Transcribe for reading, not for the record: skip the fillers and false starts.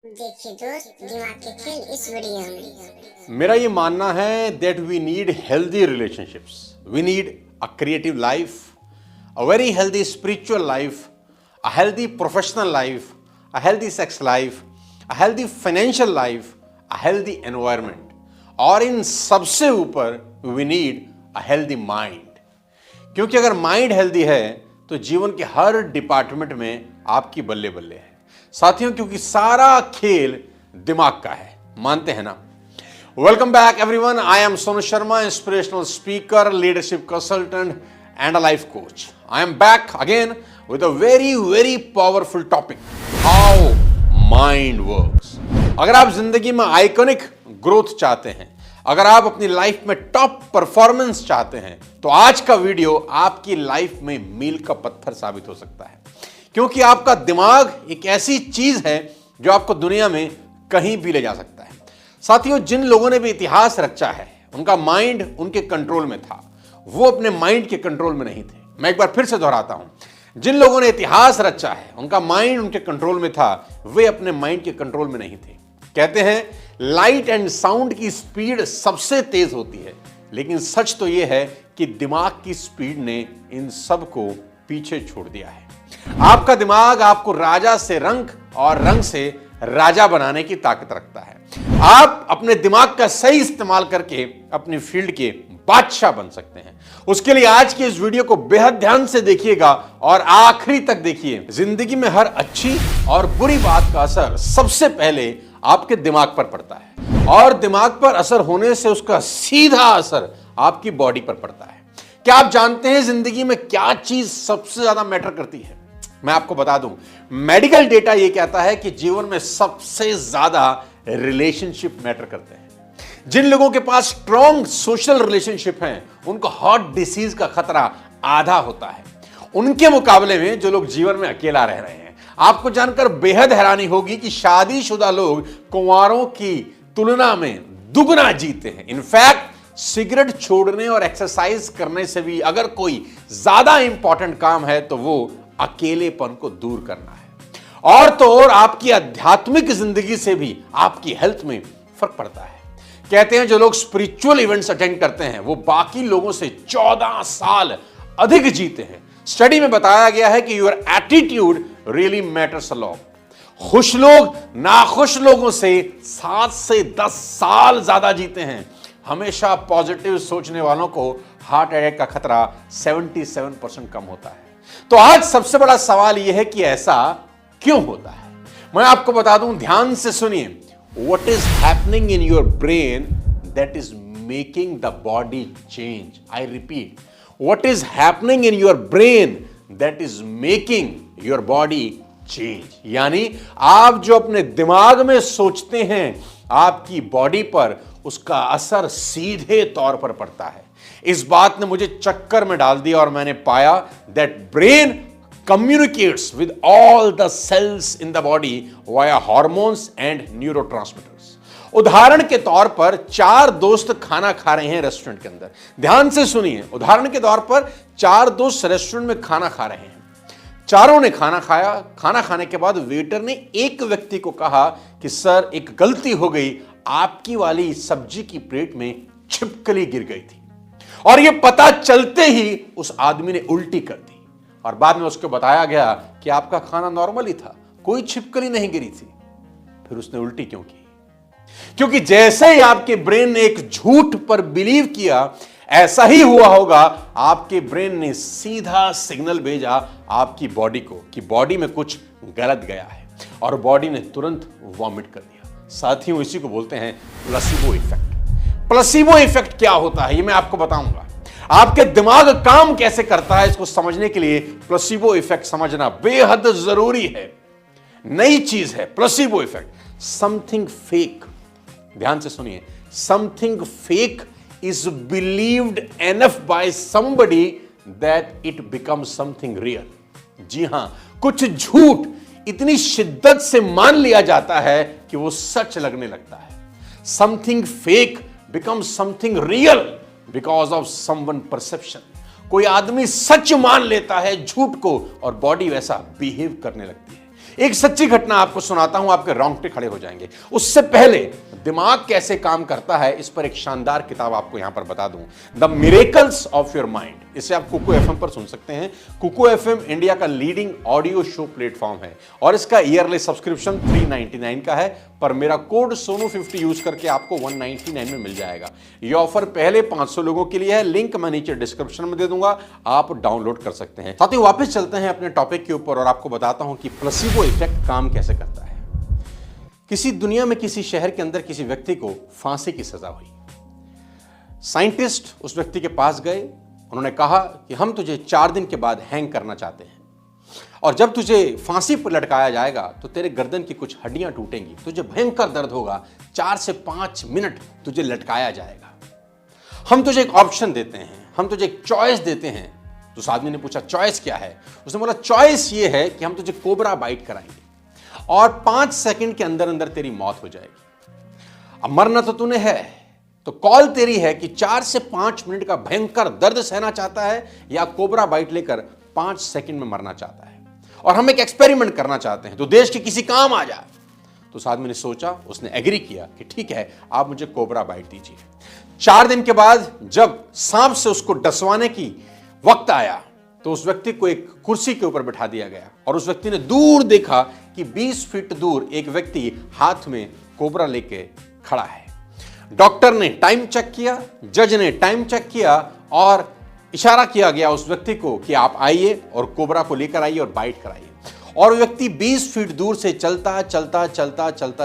देखिए दोस्त, दिमाग के खेल इस वीडियो में। मेरा ये मानना है that we need healthy relationships, we need a creative life, a very healthy spiritual life, a healthy professional life, a healthy sex life, a healthy financial life, a healthy environment, और इन सबसे ऊपर we need a healthy mind. क्योंकि अगर mind healthy है तो जीवन के हर डिपार्टमेंट में आपकी बल्ले बल्ले है साथियों, क्योंकि सारा खेल दिमाग का है। मानते हैं ना? Welcome back everyone, I am Sonu Sharma, inspirational speaker, leadership consultant and a life coach. I am back again with a very powerful topic, how mind works. अगर आप जिंदगी में आइकॉनिक ग्रोथ चाहते हैं, अगर आप अपनी लाइफ में टॉप परफॉर्मेंस चाहते हैं, तो आज का वीडियो आपकी लाइफ में मील का पत्थर साबित हो सकता है। क्योंकि आपका दिमाग एक ऐसी चीज है जो आपको दुनिया में कहीं भी ले जा सकता है। साथियों, जिन लोगों ने भी इतिहास रचा है, उनका माइंड उनके कंट्रोल में था, वो अपने माइंड के कंट्रोल में नहीं थे। मैं एक बार फिर से दोहराता हूं, जिन लोगों ने इतिहास रचा है, उनका माइंड उनके कंट्रोल में था, वे अपने माइंड के कंट्रोल में नहीं थे। कहते हैं लाइट एंड साउंड की स्पीड सबसे तेज होती है, लेकिन सच तो यह है कि दिमाग की स्पीड ने इन सब को पीछे छोड़ दिया है। आपका दिमाग आपको राजा से रंक और रंग से राजा बनाने की ताकत रखता है। आप अपने दिमाग का सही इस्तेमाल करके अपनी फील्ड के बादशाह बन सकते हैं। उसके लिए आज की इस वीडियो को बेहद ध्यान से देखिएगा और आखिरी तक देखिए। जिंदगी में हर अच्छी और बुरी बात का असर सबसे पहले आपके दिमाग पर पड़ता है, और दिमाग पर असर होने से उसका सीधा असर आपकी बॉडी पर पड़ता है। क्या आप जानते हैं जिंदगी में क्या चीज सबसे ज्यादा मैटर करती है? मैं आपको बता दूं, मेडिकल डेटा यह कहता है कि जीवन में सबसे ज्यादा रिलेशनशिप मैटर करते हैं। जिन लोगों के पास स्ट्रॉन्ग सोशल रिलेशनशिप हैं, उनको हार्ट डिसीज का खतरा आधा होता है, उनके मुकाबले में जो लोग जीवन में अकेला रह रहे हैं। आपको जानकर बेहद हैरानी होगी कि शादीशुदा लोग कुंवारों की तुलना में दुगना जीते हैं। इनफैक्ट सिगरेट छोड़ने और एक्सरसाइज करने से भी अगर कोई ज्यादा इंपॉर्टेंट काम है तो वो अकेलेपन को दूर करना है। और तो और आपकी आध्यात्मिक जिंदगी से भी आपकी हेल्थ में फर्क पड़ता है। कहते हैं जो लोग स्पिरिचुअल इवेंट्स अटेंड करते हैं, वो बाकी लोगों से 14 साल अधिक जीते हैं। स्टडी में बताया गया है कि your attitude really matters a lot. खुश लोग नाखुश लोगों से 7 से 10 साल ज्यादा जीते हैं। हमेशा पॉजिटिव सोचने वालों को हार्ट अटैक का खतरा 77% कम होता है। तो आज सबसे बड़ा सवाल यह है कि ऐसा क्यों होता है? मैं आपको बता दूं, ध्यान से सुनिए। What is happening in your brain that is making the body change? I repeat, what is happening in your brain that is making your body change? यानी आप जो अपने दिमाग में सोचते हैं, आपकी बॉडी पर उसका असर सीधे तौर पर पड़ता है। इस बात ने मुझे चक्कर में डाल दिया और मैंने पाया that brain communicates with all the cells in the body via hormones and neurotransmitters. उदाहरण के तौर पर 4 दोस्त खाना खा रहे हैं रेस्टोरेंट के अंदर। ध्यान से सुनिए, उदाहरण के तौर पर 4 दोस्त रेस्टोरेंट में खाना खा रहे हैं। चारों ने खाना खाया। खाना खाने के बाद वेटर ने एक व्यक्ति को कहा कि सर, एक गलती हो गई, आपकी वाली सब्जी की प्लेट में छिपकली गिर गई थी। और यह पता चलते ही उस आदमी ने उल्टी कर दी, और बाद में उसको बताया गया कि आपका खाना नॉर्मल ही था, कोई छिपकली नहीं गिरी थी। फिर उसने उल्टी क्यों की? क्योंकि जैसे ही आपके ब्रेन ने एक झूठ पर बिलीव किया, ऐसा ही हुआ होगा। आपके ब्रेन ने सीधा सिग्नल भेजा आपकी बॉडी को कि बॉडी में कुछ गलत गया है, और बॉडी ने तुरंत वॉमिट कर दिया। साथियों, इसी को बोलते हैं प्लेसिबो इफेक्ट। प्लेसिबो इफेक्ट क्या होता है, ये मैं आपको बताऊंगा। आपके दिमाग काम कैसे करता है, इसको समझने के लिए प्लेसिबो इफेक्ट समझना बेहद जरूरी है। नई चीज है प्लेसिबो इफेक्ट, समथिंग फेक। ध्यान से सुनिए, something fake is believed enough by somebody that it becomes something real। जी हां, कुछ झूठ इतनी शिद्दत से मान लिया जाता है कि वो सच लगने लगता है। Something fake becomes something real because of someone perception। कोई आदमी सच मान लेता है झूठ को, और बॉडी वैसा बिहेव करने लगती है। एक सच्ची घटना आपको सुनाता हूं, आपके रोंगटे खड़े हो जाएंगे। उससे पहले दिमाग कैसे काम करता है इस पर एक शानदार किताब आपको यहां पर बता दूं, the miracles of your mind. इसे आप कुकू एफएम पर सुन सकते हैं। कुकू एफएम इंडिया का लीडिंग ऑडियो शो प्लेटफॉर्म है और इसका ईयरली सब्सक्रिप्शन 399 का है, पर मेरा कोड सोनू50 यूज करके आपको 199 में मिल जाएगा। यह ऑफर पहले 500 लोगों के लिए है, लिंक मैं नीचे डिस्क्रिप्शन में दे दूंगा, आप डाउनलोड कर सकते हैं। साथ ही वापस चलते हैं अपने टॉपिक के ऊपर और आपको बताता हूं कि प्लेसिबो इफेक्ट काम कैसे करता है। किसी दुनिया में किसी शहर के अंदर किसी व्यक्ति को फांसी की सजा हुई। साइंटिस्ट उस व्यक्ति के पास गए, उन्होंने कहा कि हम तुझे 4 दिन के बाद हैंग करना चाहते हैं और जब तुझे फांसी पर लटकाया जाएगा तो तेरे गर्दन की कुछ हड्डियां टूटेंगी, तुझे भयंकर दर्द होगा, 4 से 5 मिनट तुझे लटकाया जाएगा। हम तुझे एक ऑप्शन देते हैं, हम तुझे एक चॉइस देते हैं। तो उस आदमी ने पूछा चॉइस क्या है? उसने बोला चॉइस ये है कि हम तुझे कोबरा बाइट कराएंगे और 5 सेकंड के अंदर अंदर तेरी मौत हो जाएगी। अब मरना तो तूने है, तो कॉल तेरी है कि 4 से 5 मिनट का भयंकर दर्द सहना चाहता है या कोबरा बाइट लेकर 5 सेकंड में मरना चाहता है। और हम एक एक्सपेरिमेंट करना चाहते हैं तो देश के किसी काम आ जाए। तो उस आदमी ने सोचा, उसने एग्री किया कि ठीक है, आप मुझे कोबरा बाइट दीजिए। 4 दिन के बाद जब सांप से उसको डसवाने की वक्त आया तो उस व्यक्ति को एक कुर्सी के ऊपर बिठा दिया गया और उस व्यक्ति ने दूर देखा कि 20 फीट दूर एक व्यक्ति हाथ में कोबरा लेके खड़ा है। डॉक्टर ने टाइम चेक किया, जज ने टाइम चेक किया और इशारा किया गया उस व्यक्ति को कि आप आइए और कोबरा को लेकर आइए और बाइट कराइए। और व्यक्ति 20 फीट दूर से चलता चलता चलता चलता